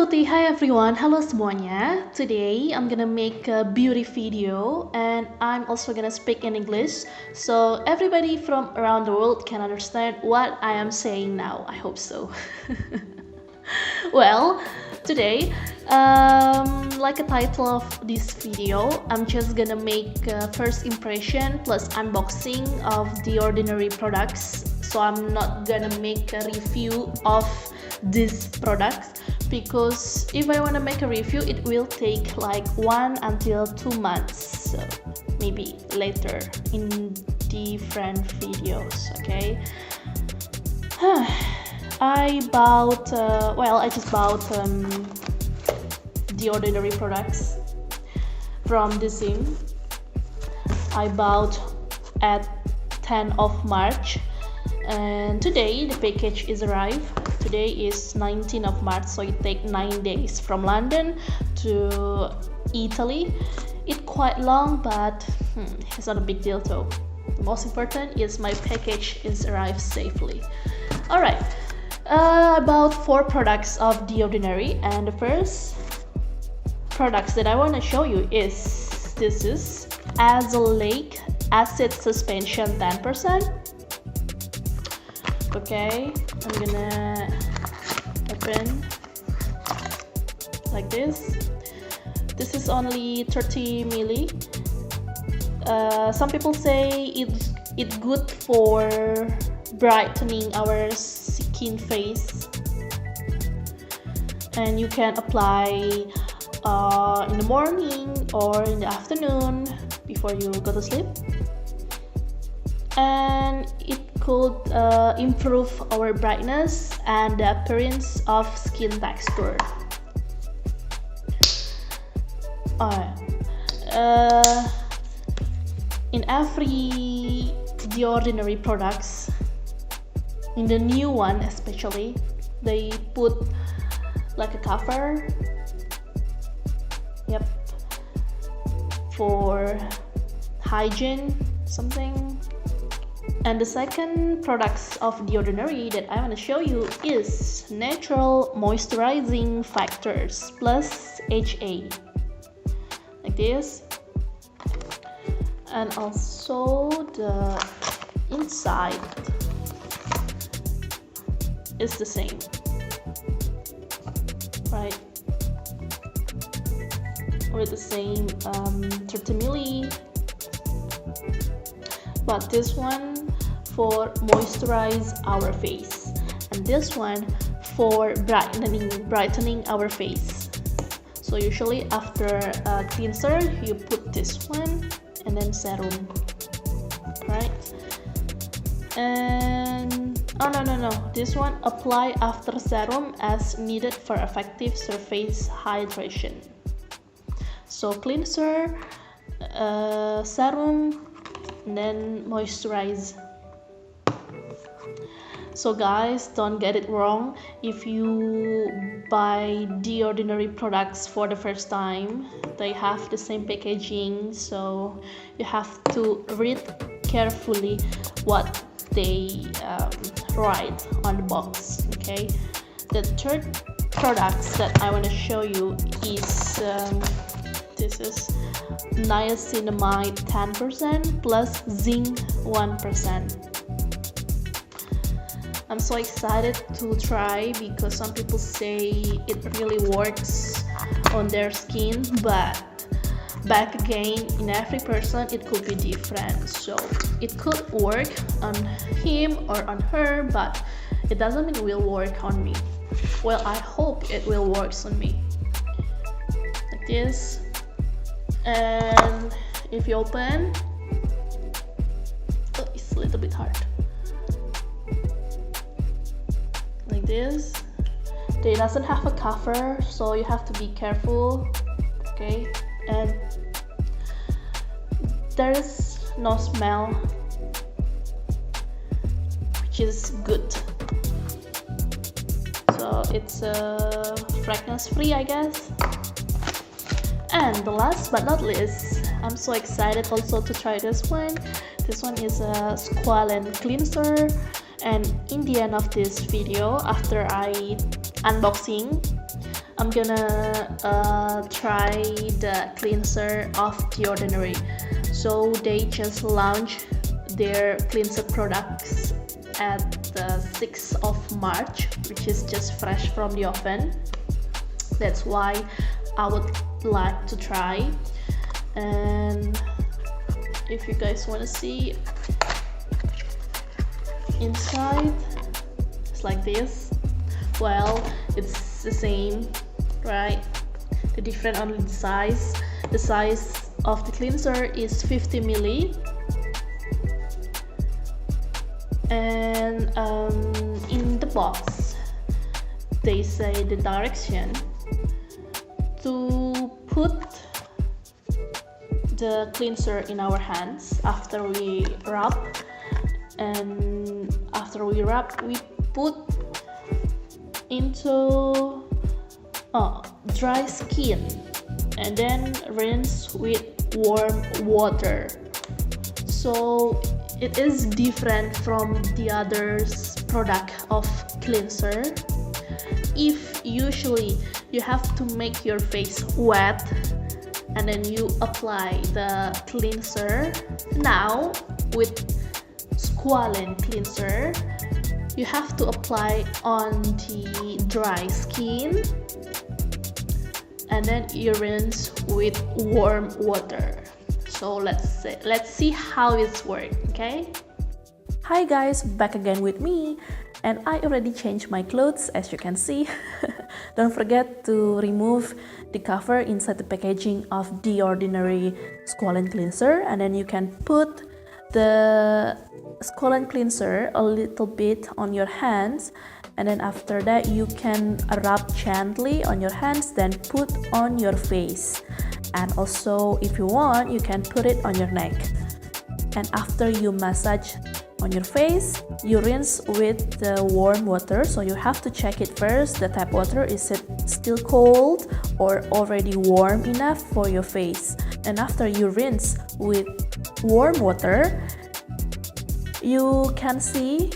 tutti, hi everyone, hello semuanya. Today I'm gonna make a beauty video and I'm also gonna speak in English so everybody from around the world can understand what I am saying now. I hope so. Well, today, like a title of this video, I'm just gonna make a first impression plus unboxing of the ordinary products. So I'm not gonna make a review of these products because if I want to make a review it will take like 1 until 2 months, so maybe later in different videos. Okay. I just bought the ordinary products from Deciem. I bought at 10th of March and today the package is arrived. Today is 19th of March, so it takes 9 days from London to Italy. It's quite long, but it's not a big deal though. The most important is my package is arrived safely. Alright, about 4 products of The Ordinary, and the first products that I want to show you is this is Lake Acid Suspension 10%. Okay, I'm gonna open like this. This is only 30 milli. Some people say it's good for brightening our skin face, and you can apply in the morning or in the afternoon before you go to sleep, and it could improve our brightness and the appearance of skin texture. In every The Ordinary products, in the new one especially, they put like a cover, yep, for hygiene something. And the second products of The Ordinary that I want to show you is Natural Moisturizing Factors plus HA, like this. And also the inside is the same, right? With the same 30 milli, but this one for moisturize our face and this one for brightening our face. So usually after a cleanser you put this one and then serum, right? And no, this one apply after serum as needed for effective surface hydration. So cleanser, serum, and then moisturize. So guys, don't get it wrong. If you buy The Ordinary products for the first time, they have the same packaging, so you have to read carefully what they write on the box. Okay. The third products that I want to show you is this is niacinamide 10% plus zinc 1%. I'm so excited to try because some people say it really works on their skin, but back again, in every person it could be different. So it could work on him or on her, but it doesn't mean it will work on me. Well, I hope it will work on me. Like this. And if you open, oh, it's a little bit hard. Like this. They doesn't have a cover, so you have to be careful. Okay, and there is no smell, which is good. So it's fragrance free, I guess. And the last but not least, I'm so excited also to try this one. This one is a Squalane cleanser, and in the end of this video, after I unboxing, I'm gonna try the cleanser of The Ordinary. So they just launched their cleanser products at the 6th of March, which is just fresh from the oven. That's why I would like to try. And if you guys want to see inside, it's like this. Well, it's the same, right? The different only the size. The size of the cleanser is 50 ml. And in the box they say the direction to put the cleanser in our hands after we rub, and after we rub we put into dry skin and then rinse with warm water. So it is different from the others product of cleanser. If usually you have to make your face wet and then you apply the cleanser, now with Squalane cleanser you have to apply on the dry skin and then you rinse with warm water. So let's see how it's work, okay? Hi guys, back again with me, and I already changed my clothes as you can see. Don't forget to remove the cover inside the packaging of The Ordinary Squalane cleanser, and then you can put the Squalane cleanser a little bit on your hands, and then after that you can rub gently on your hands, then put on your face. And also if you want you can put it on your neck, and after you massage on your face you rinse with the warm water. So you have to check it first, the tap water, is it still cold or already warm enough for your face. And after you rinse with warm water you can see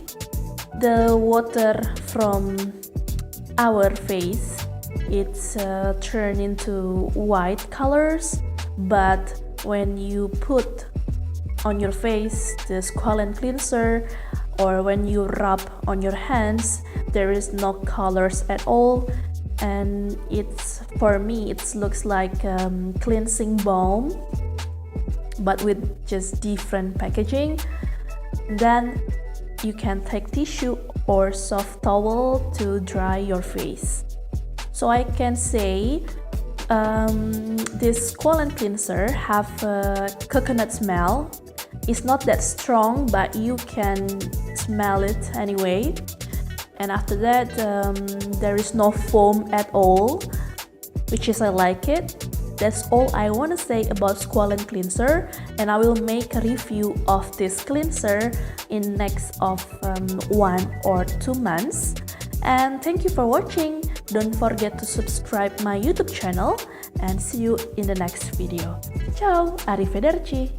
the water from our face, it's turned into white colors. But when you put on your face the Squalane cleanser or when you rub on your hands, there is no colors at all, and it's, for me it looks like cleansing balm but with just different packaging. Then you can take tissue or soft towel to dry your face. So I can say this Squalane cleanser have a coconut smell. It's not that strong but you can smell it anyway. And after that there is no foam at all, which is I like it. That's all I want to say about Squalane cleanser, and I will make a review of this cleanser in next of 1 or 2 months. And thank you for watching. Don't forget to subscribe my YouTube channel and see you in the next video. Ciao, arrivederci.